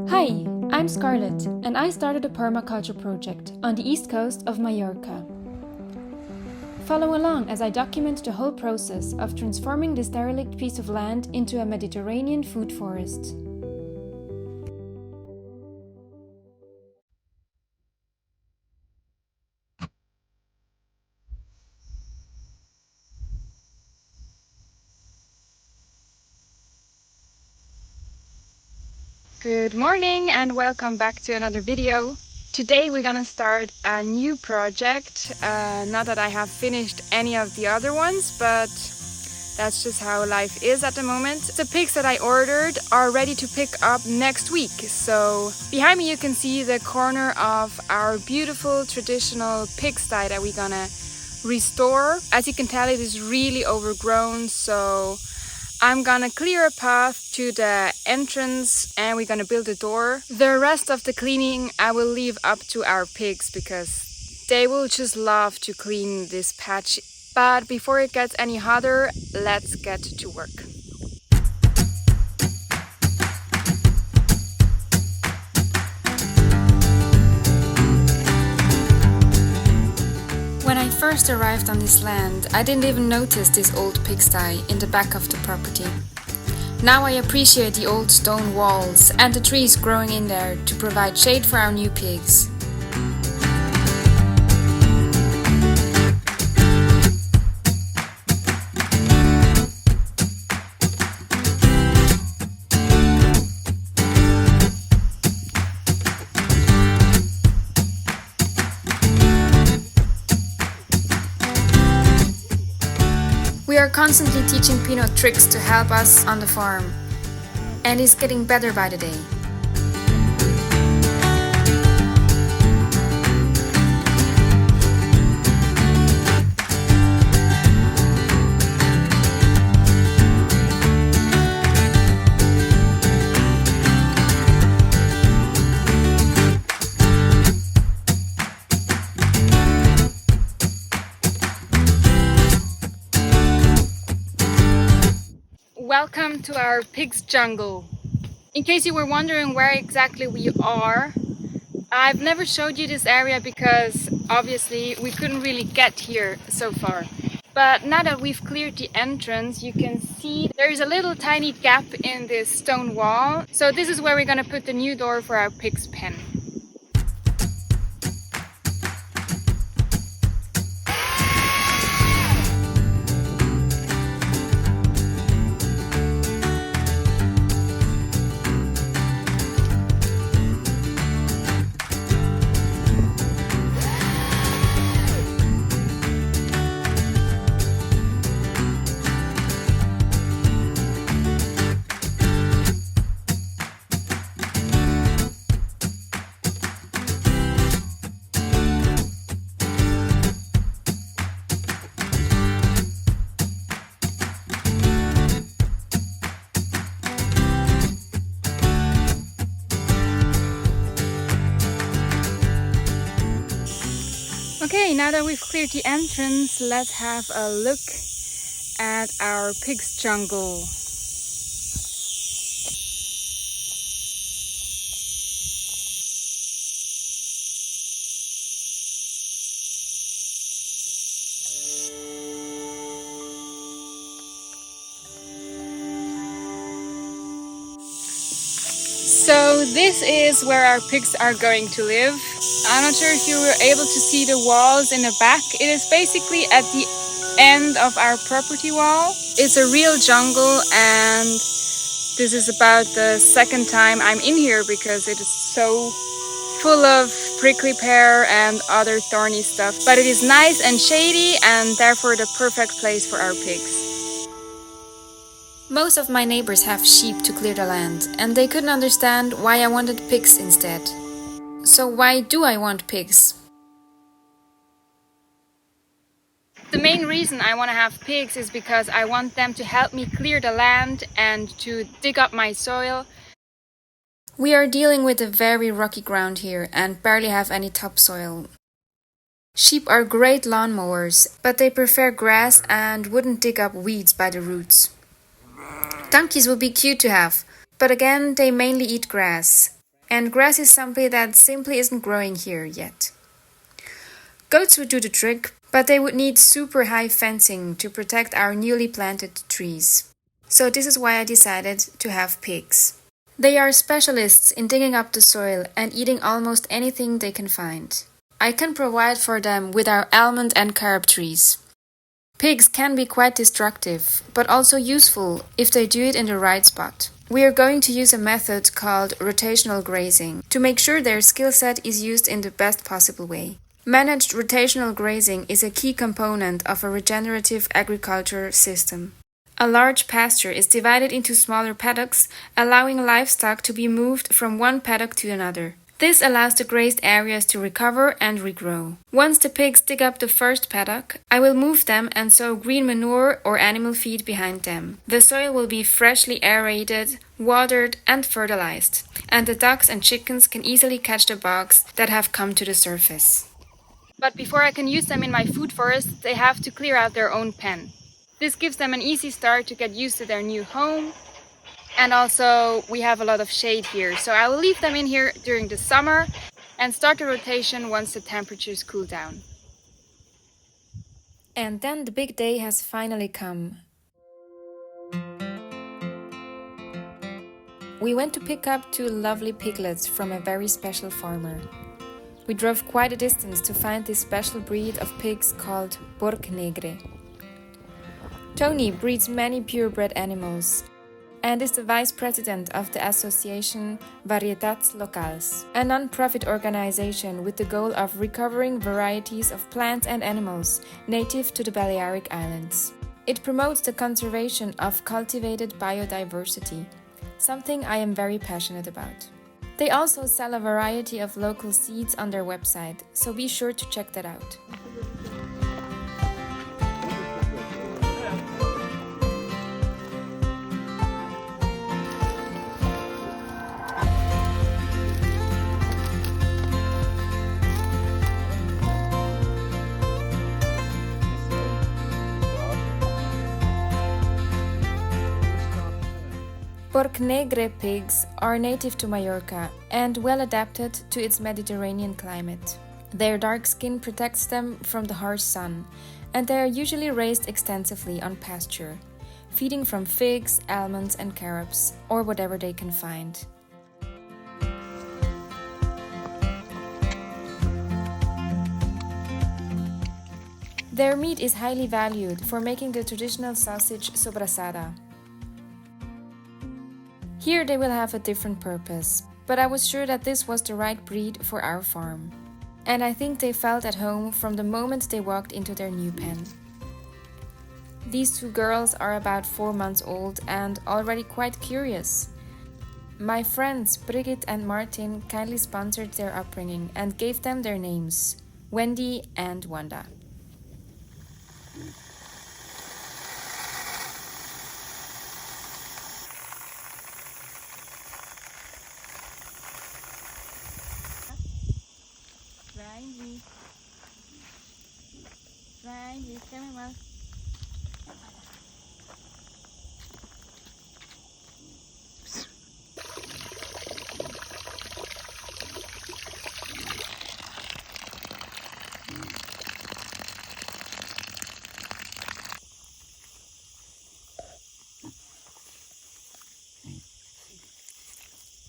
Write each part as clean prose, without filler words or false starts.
Hi, I'm Scarlett, and I started a permaculture project on the east coast of Mallorca. Follow along as I document the whole process of transforming this derelict piece of land into a Mediterranean food forest. Good morning and welcome back to another video. Today we're gonna start a new project. Not that I have finished any of the other ones, but that's just how life is at the moment. The pigs that I ordered are ready to pick up next week. So behind me you can see the corner of our beautiful traditional pigsty that we're gonna restore. As you can tell, it is really overgrown, so I'm gonna clear a path to the entrance and we're gonna build a door. The rest of the cleaning I will leave up to our pigs because they will just love to clean this patch. But before it gets any hotter, let's get to work. When I first arrived on this land, I didn't even notice this old pigsty in the back of the property. Now I appreciate the old stone walls and the trees growing in there to provide shade for our new pigs. We are constantly teaching Pinot tricks to help us on the farm, and he's getting better by the day. Welcome to our pigs jungle. In case you were wondering where exactly we are, I've never showed you this area because obviously we couldn't really get here so far. But now that we've cleared the entrance, you can see there is a little tiny gap in this stone wall. So this is where we're gonna put the new door for our pig's pen. Okay, now that we've cleared the entrance, let's have a look at our pig's jungle. So this is where our pigs are going to live. I'm not sure if you were able to see the walls in the back. It is basically at the end of our property wall. It's a real jungle, and this is about the second time I'm in here because it is so full of prickly pear and other thorny stuff. But it is nice and shady and therefore the perfect place for our pigs. Most of my neighbors have sheep to clear the land, and they couldn't understand why I wanted pigs instead. So why do I want pigs? The main reason I want to have pigs is because I want them to help me clear the land and to dig up my soil. We are dealing with a very rocky ground here and barely have any topsoil. Sheep are great lawnmowers, but they prefer grass and wouldn't dig up weeds by the roots. Donkeys would be cute to have, but again, they mainly eat grass. And grass is something that simply isn't growing here yet. Goats would do the trick, but they would need super high fencing to protect our newly planted trees. So this is why I decided to have pigs. They are specialists in digging up the soil and eating almost anything they can find. I can provide for them with our almond and carob trees. Pigs can be quite destructive, but also useful if they do it in the right spot. We are going to use a method called rotational grazing to make sure their skill set is used in the best possible way. Managed rotational grazing is a key component of a regenerative agriculture system. A large pasture is divided into smaller paddocks, allowing livestock to be moved from one paddock to another. This allows the grazed areas to recover and regrow. Once the pigs dig up the first paddock, I will move them and sow green manure or animal feed behind them. The soil will be freshly aerated, watered and fertilized, and the ducks and chickens can easily catch the bugs that have come to the surface. But before I can use them in my food forest, they have to clear out their own pen. This gives them an easy start to get used to their new home. And also we have a lot of shade here, so I will leave them in here during the summer and start the rotation once the temperatures cool down. And then the big day has finally come. We went to pick up 2 lovely piglets from a very special farmer. We drove quite a distance to find this special breed of pigs called Porc negre. Tony breeds many purebred animals and is the vice president of the association Varietats Locals, a non-profit organization with the goal of recovering varieties of plants and animals native to the Balearic Islands. It promotes the conservation of cultivated biodiversity, something I am very passionate about. They also sell a variety of local seeds on their website, so be sure to check that out. Porc negre pigs are native to Mallorca and well adapted to its Mediterranean climate. Their dark skin protects them from the harsh sun, and they are usually raised extensively on pasture, feeding from figs, almonds and carobs, or whatever they can find. Their meat is highly valued for making the traditional sausage Sobrasada. Here they will have a different purpose, but I was sure that this was the right breed for our farm. And I think they felt at home from the moment they walked into their new pen. These 2 girls are about 4 months old and already quite curious. My friends Brigitte and Martin kindly sponsored their upbringing and gave them their names, Wendy and Wanda.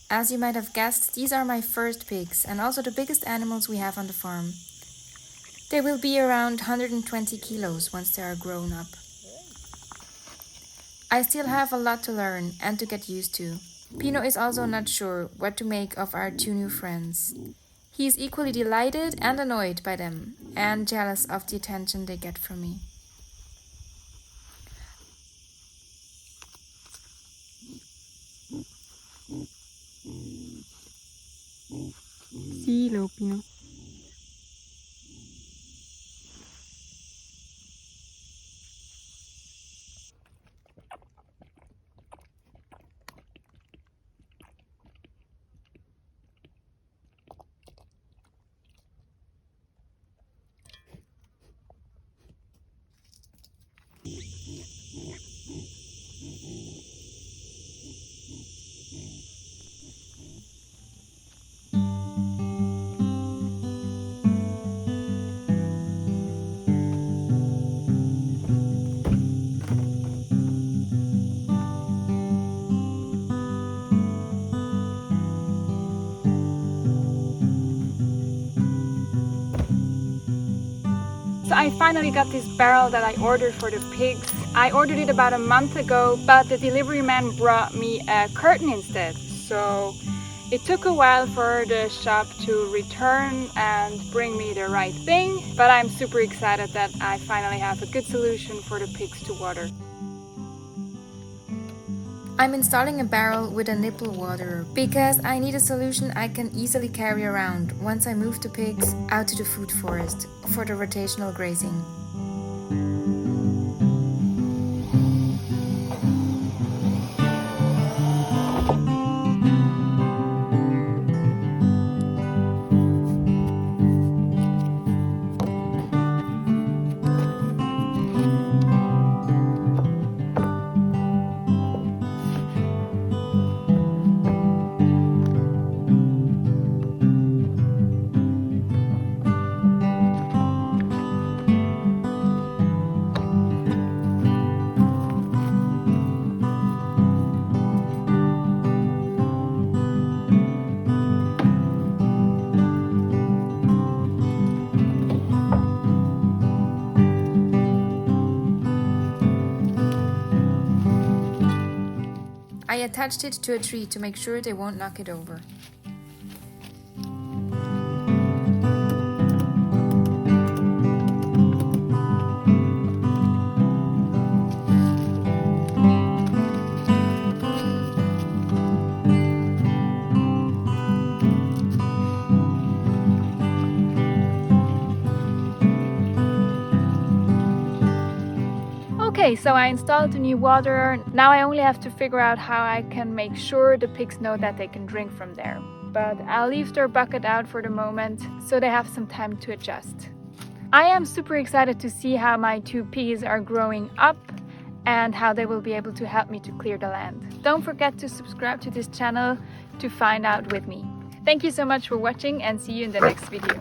As you might have guessed, these are my first pigs and also the biggest animals we have on the farm. They will be around 120 kilos once they are grown up. I still have a lot to learn and to get used to. Pino is also not sure what to make of our 2 new friends. He is equally delighted and annoyed by them and jealous of the attention they get from me. Sí, lo opino. I finally got this barrel that I ordered for the pigs. I ordered it about a month ago, but the delivery man brought me a curtain instead. So it took a while for the shop to return and bring me the right thing, but I'm super excited that I finally have a good solution for the pigs to water. I'm installing a barrel with a nipple waterer because I need a solution I can easily carry around once I move the pigs out to the food forest for the rotational grazing. I attached it to a tree to make sure they won't knock it over. Okay, so I installed the new waterer. Now I only have to figure out how I can make sure the pigs know that they can drink from there. But I'll leave their bucket out for the moment, so they have some time to adjust. I am super excited to see how my 2 piggies are growing up and how they will be able to help me to clear the land. Don't forget to subscribe to this channel to find out with me. Thank you so much for watching and see you in the next video.